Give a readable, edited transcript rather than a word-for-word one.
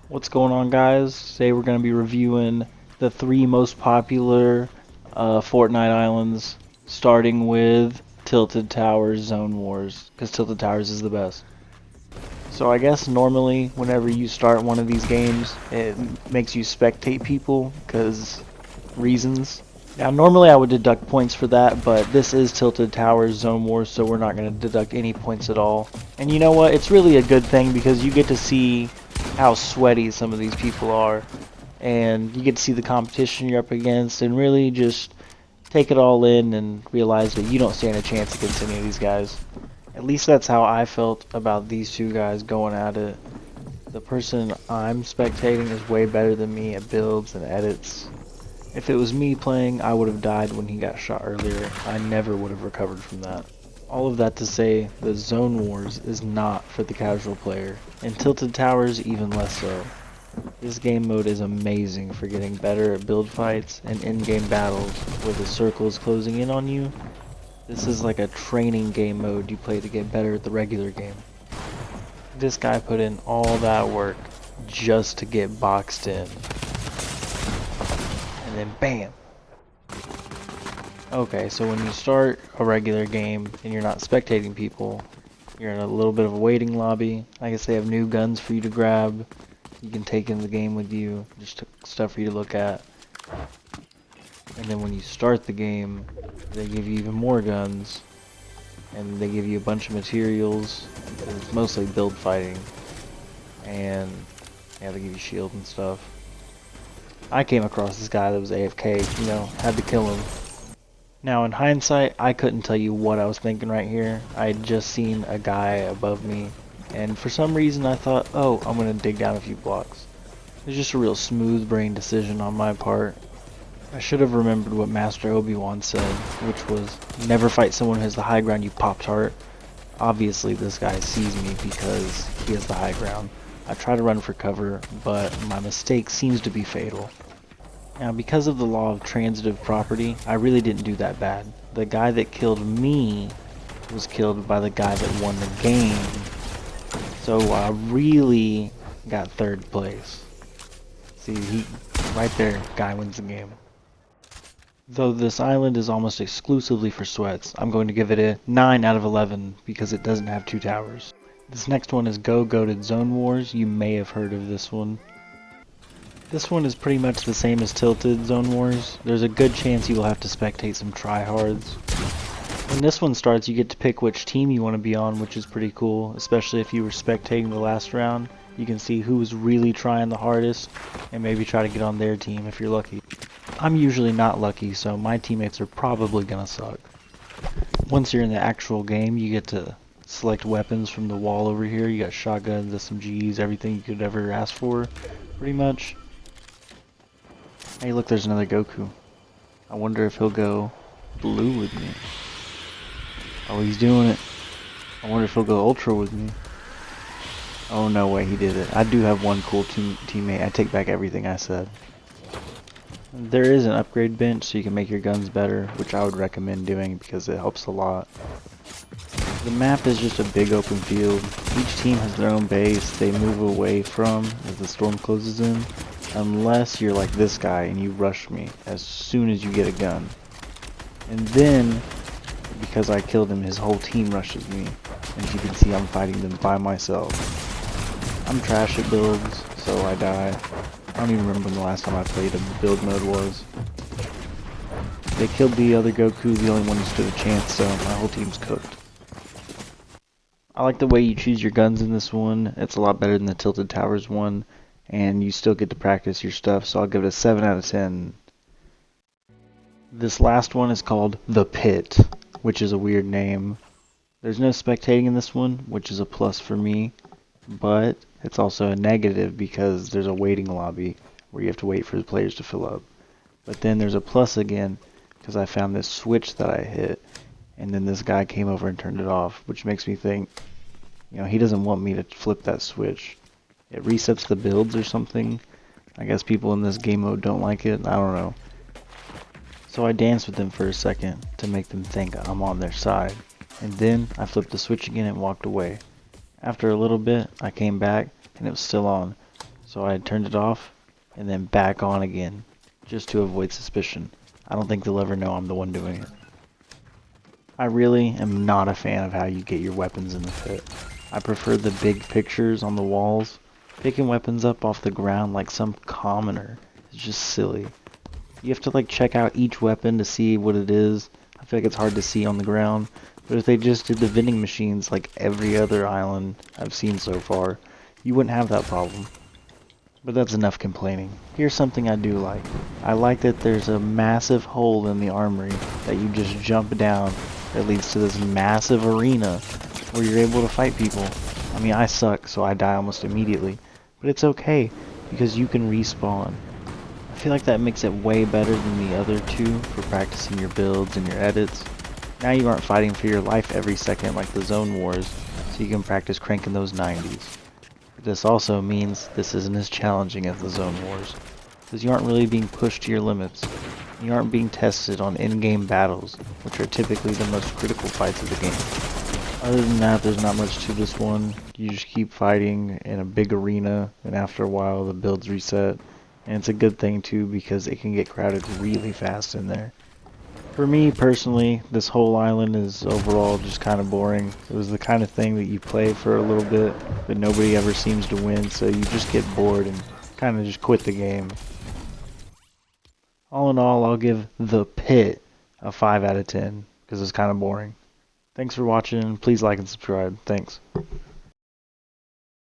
What's going on, guys? Today we're going to be reviewing the three most popular Fortnite islands, starting with Tilted Towers Zone Wars, because Tilted Towers is the best. So I guess normally whenever you start one of these games, it makes you spectate people, because reasons. Now normally I would deduct points for that, but this is Tilted Towers Zone Wars, so we're not going to deduct any points at all. And you know what? It's really a good thing because you get to see how sweaty some of these people are, and you get to see the competition you're up against, and really just take it all in and realize that you don't stand a chance against any of these guys. At least that's how I felt about these two guys going at it. The person I'm spectating is way better than me at builds and edits. If it was me playing, I would have died when he got shot earlier. I never would have recovered from that. All of that to say, the Zone Wars is not for the casual player, and Tilted Towers even less so. This game mode is amazing for getting better at build fights and in-game battles where the circle is closing in on you. This is like a training game mode you play to get better at the regular game. This guy put in all that work just to get boxed in. And then BAM! Okay, so when you start a regular game and you're not spectating people, you're in a little bit of a waiting lobby. I guess they have new guns for you to grab. You can take in the game with you, just stuff for you to look at. And then when you start the game, they give you even more guns. And they give you a bunch of materials. It's mostly build fighting. And yeah, they give you shield and stuff. I came across this guy that was AFK, had to kill him. Now in hindsight, I couldn't tell you what I was thinking right here. I had just seen a guy above me, and for some reason I thought, oh, I'm gonna dig down a few blocks. It was just a real smooth brain decision on my part. I should have remembered what Master Obi-Wan said, which was, never fight someone who has the high ground, you Pop-Tart. Obviously this guy sees me because he has the high ground. I try to run for cover, but my mistake seems to be fatal. Now, because of the law of transitive property, I really didn't do that bad. The guy that killed me was killed by the guy that won the game. So I really got third place. See, right there, guy wins the game. Though this island is almost exclusively for sweats, I'm going to give it a 9 out of 11 because it doesn't have two towers. This next one is Goated Zone Wars. You may have heard of this one. This one is pretty much the same as Tilted Zone Wars. There's a good chance you will have to spectate some tryhards. When this one starts, you get to pick which team you want to be on, which is pretty cool, especially if you were spectating the last round. You can see who was really trying the hardest, and maybe try to get on their team if you're lucky. I'm usually not lucky, so my teammates are probably gonna suck. Once you're in the actual game, you get to select weapons from the wall over here. You got shotguns, SMGs, everything you could ever ask for, pretty much. Hey, look, there's another Goku. I wonder if he'll go blue with me. Oh, he's doing it. I wonder if he'll go ultra with me. Oh, no way, he did it. I do have one cool teammate. I take back everything I said. There is an upgrade bench so you can make your guns better, which I would recommend doing because it helps a lot. The map is just a big open field. Each team has their own base they move away from as the storm closes in. Unless you're like this guy and you rush me as soon as you get a gun. And then, because I killed him, his whole team rushes me. And as you can see, I'm fighting them by myself. I'm trash at builds, so I die. I don't even remember when the last time I played a build mode was. They killed the other Goku, the only one who stood a chance, so my whole team's cooked. I like the way you choose your guns in this one. It's a lot better than the Tilted Towers one. And you still get to practice your stuff, so I'll give it a 7 out of 10. This last one is called The Pit, which is a weird name. There's no spectating in this one, which is a plus for me, but it's also a negative because there's a waiting lobby where you have to wait for the players to fill up. But then there's a plus again because I found this switch that I hit, and then this guy came over and turned it off, which makes me think, he doesn't want me to flip that switch. It resets the builds or something. I guess people in this game mode don't like it. I don't know. So I danced with them for a second to make them think I'm on their side. And then I flipped the switch again and walked away. After a little bit, I came back and it was still on. so I turned it off and then back on again, just to avoid suspicion. I don't think they'll ever know I'm the one doing it. I really am not a fan of how you get your weapons in the pit. I prefer the big pictures on the walls. Picking weapons up off the ground like some commoner is just silly. You have to like check out each weapon to see what it is. I feel like it's hard to see on the ground. But if they just did the vending machines like every other island I've seen so far, you wouldn't have that problem. But that's enough complaining. Here's something I do like. I like that there's a massive hole in the armory that you just jump down that leads to this massive arena where you're able to fight people. I mean, I suck, so I die almost immediately. But it's okay, because you can respawn. I feel like that makes it way better than the other two for practicing your builds and your edits. Now you aren't fighting for your life every second like the zone wars, so you can practice cranking those 90s. But this also means this isn't as challenging as the zone wars, because you aren't really being pushed to your limits. You aren't being tested on in-game battles, which are typically the most critical fights of the game. Other than that, there's not much to this one. You just keep fighting in a big arena, and after a while the builds reset. And it's a good thing too, because it can get crowded really fast in there. For me personally, this whole island is overall just kind of boring. It was the kind of thing that you play for a little bit, but nobody ever seems to win, so you just get bored and kind of just quit the game. All in all, I'll give The Pit a 5 out of 10, because it's kind of boring. Thanks for watching. Please like and subscribe. Thanks.